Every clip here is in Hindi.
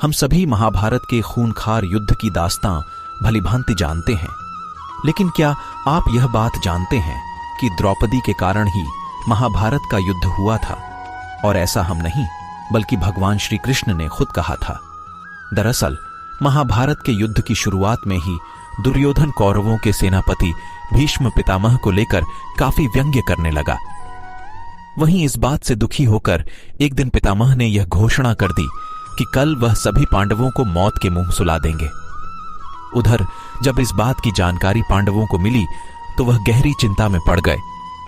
हम सभी महाभारत के खूनखार युद्ध की दास्तां भलीभांति जानते हैं, लेकिन क्या आप यह बात जानते हैं कि द्रौपदी के कारण ही महाभारत का युद्ध हुआ था? और ऐसा हम नहीं बल्कि भगवान श्री कृष्ण ने खुद कहा था। दरअसल महाभारत के युद्ध की शुरुआत में ही दुर्योधन कौरवों के सेनापति भीष्म पितामह को लेकर काफी व्यंग्य करने लगा। वहीं इस बात से दुखी होकर एक दिन पितामह ने यह घोषणा कर दी कि कल वह सभी पांडवों को मौत के मुंह सुला देंगे। उधर जब इस बात की जानकारी पांडवों को मिली तो वह गहरी चिंता में पड़ गए,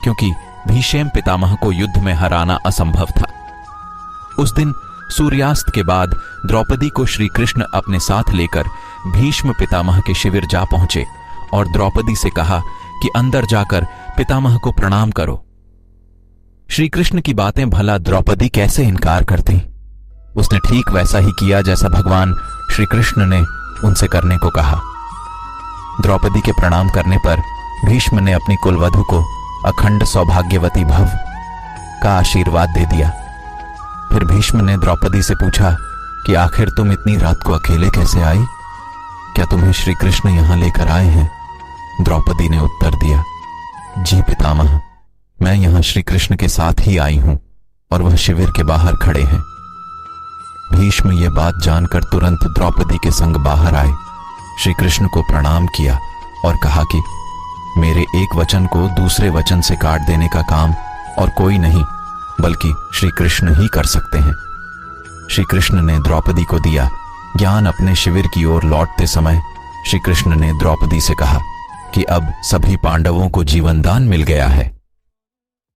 क्योंकि भीष्म पितामह को युद्ध में हराना असंभव था। उस दिन सूर्यास्त के बाद द्रौपदी को श्री कृष्ण अपने साथ लेकर भीष्म पितामह के शिविर जा पहुंचे और द्रौपदी से कहा कि अंदर जाकर पितामह को प्रणाम करो। श्री कृष्ण की बातें भला द्रौपदी कैसे इनकार करती? उसने ठीक वैसा ही किया जैसा भगवान श्री कृष्ण ने उनसे करने को कहा। द्रौपदी के प्रणाम करने पर भीष्म ने अपनी कुलवधू को अखंड सौभाग्यवती भव का आशीर्वाद दे दिया। फिर भीष्म ने द्रौपदी से पूछा कि आखिर तुम इतनी रात को अकेले कैसे आई? क्या तुम्हें श्री कृष्ण यहां लेकर आए हैं? द्रौपदी ने उत्तर दिया, जी पितामह, मैं यहां श्री कृष्ण के साथ ही आई हूं और वह शिविर के बाहर खड़े हैं। भीष्म ये बात जानकर तुरंत द्रौपदी के संग बाहर आए, श्री कृष्ण को प्रणाम किया और कहा कि मेरे एक वचन को दूसरे वचन से काट देने का काम और कोई नहीं बल्कि श्री कृष्ण ही कर सकते हैं। श्री कृष्ण ने द्रौपदी को दिया ज्ञान। अपने शिविर की ओर लौटते समय श्री कृष्ण ने द्रौपदी से कहा कि अब सभी पांडवों को जीवन दान मिल गया है।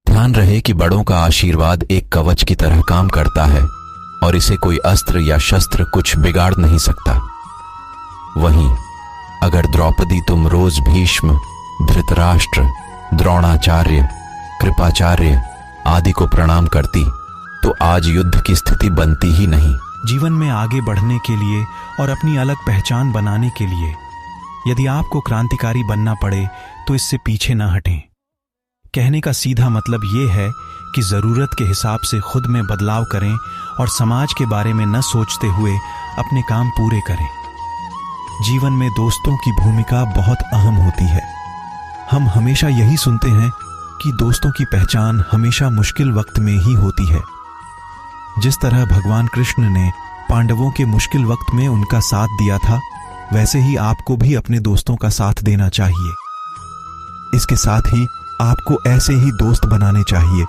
ध्यान रहे कि बड़ों का आशीर्वाद एक कवच की तरह काम करता है और इसे कोई अस्त्र या शस्त्र कुछ बिगाड़ नहीं सकता। वहीं अगर द्रौपदी तुम रोज भीष्म, धृतराष्ट्र, द्रोणाचार्य, कृपाचार्य आदि को प्रणाम करती तो आज युद्ध की स्थिति बनती ही नहीं। जीवन में आगे बढ़ने के लिए और अपनी अलग पहचान बनाने के लिए यदि आपको क्रांतिकारी बनना पड़े तो इससे पीछे न हटें। कहने का सीधा मतलब यह है कि जरूरत के हिसाब से खुद में बदलाव करें और समाज के बारे में न सोचते हुए अपने काम पूरे करें। जीवन में दोस्तों की भूमिका बहुत अहम होती है। हम हमेशा यही सुनते हैं कि दोस्तों की पहचान हमेशा मुश्किल वक्त में ही होती है। जिस तरह भगवान कृष्ण ने पांडवों के मुश्किल वक्त में उनका साथ दिया था, वैसे ही आपको भी अपने दोस्तों का साथ देना चाहिए। इसके साथ ही आपको ऐसे ही दोस्त बनाने चाहिए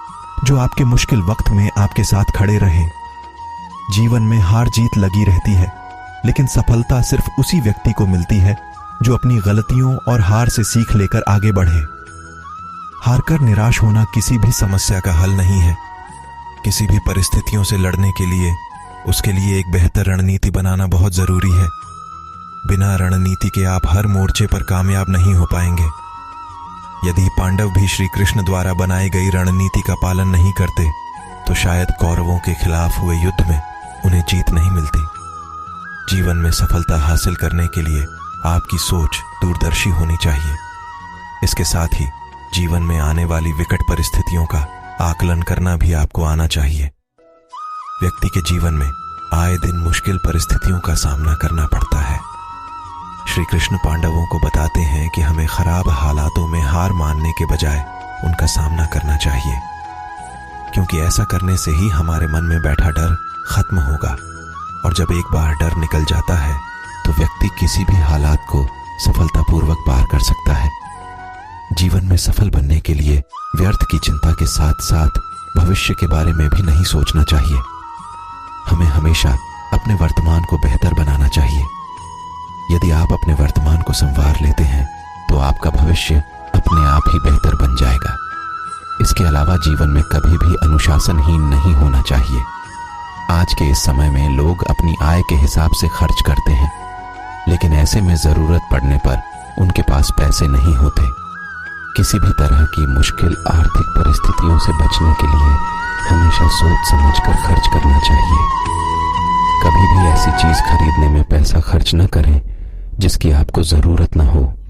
जो आपके मुश्किल वक्त में आपके साथ खड़े रहे। जीवन में हार जीत लगी रहती है, लेकिन सफलता सिर्फ उसी व्यक्ति को मिलती है जो अपनी गलतियों और हार से सीख लेकर आगे बढ़े। हारकर निराश होना किसी भी समस्या का हल नहीं है। किसी भी परिस्थितियों से लड़ने के लिए उसके लिए एक बेहतर रणनीति बनाना बहुत जरूरी है। बिना रणनीति के आप हर मोर्चे पर कामयाब नहीं हो पाएंगे। यदि पांडव भी श्री कृष्ण द्वारा बनाई गई रणनीति का पालन नहीं करते तो शायद कौरवों के खिलाफ हुए युद्ध में उन्हें जीत नहीं मिलती। जीवन में सफलता हासिल करने के लिए आपकी सोच दूरदर्शी होनी चाहिए। इसके साथ ही जीवन में आने वाली विकट परिस्थितियों का आकलन करना भी आपको आना चाहिए। व्यक्ति के जीवन में आए दिन मुश्किल परिस्थितियों का सामना करना पड़ता है। श्री कृष्ण पांडवों को बताते हैं कि हमें खराब हालातों में हार मानने के बजाय उनका सामना करना चाहिए, क्योंकि ऐसा करने से ही हमारे मन में बैठा डर खत्म होगा। और जब एक बार डर निकल जाता है तो व्यक्ति किसी भी हालात को सफलतापूर्वक पार कर सकता है। जीवन में सफल बनने के लिए व्यर्थ की चिंता के साथ साथ भविष्य के बारे में भी नहीं सोचना चाहिए। हमें हमेशा अपने वर्तमान को बेहतर बनाना चाहिए। यदि आप अपने वर्तमान को संवार लेते हैं तो आपका भविष्य अपने आप ही बेहतर बन जाएगा। इसके अलावा जीवन में कभी भी अनुशासनहीन नहीं होना चाहिए। आज के इस समय में लोग अपनी आय के हिसाब से खर्च करते हैं, लेकिन ऐसे में जरूरत पड़ने पर उनके पास पैसे नहीं होते। किसी भी तरह की मुश्किल आर्थिक परिस्थितियों से बचने के लिए हमेशा सोच समझकर खर्च करना चाहिए। कभी भी ऐसी चीज खरीदने में पैसा खर्च न करें जिसकी आपको जरूरत न हो।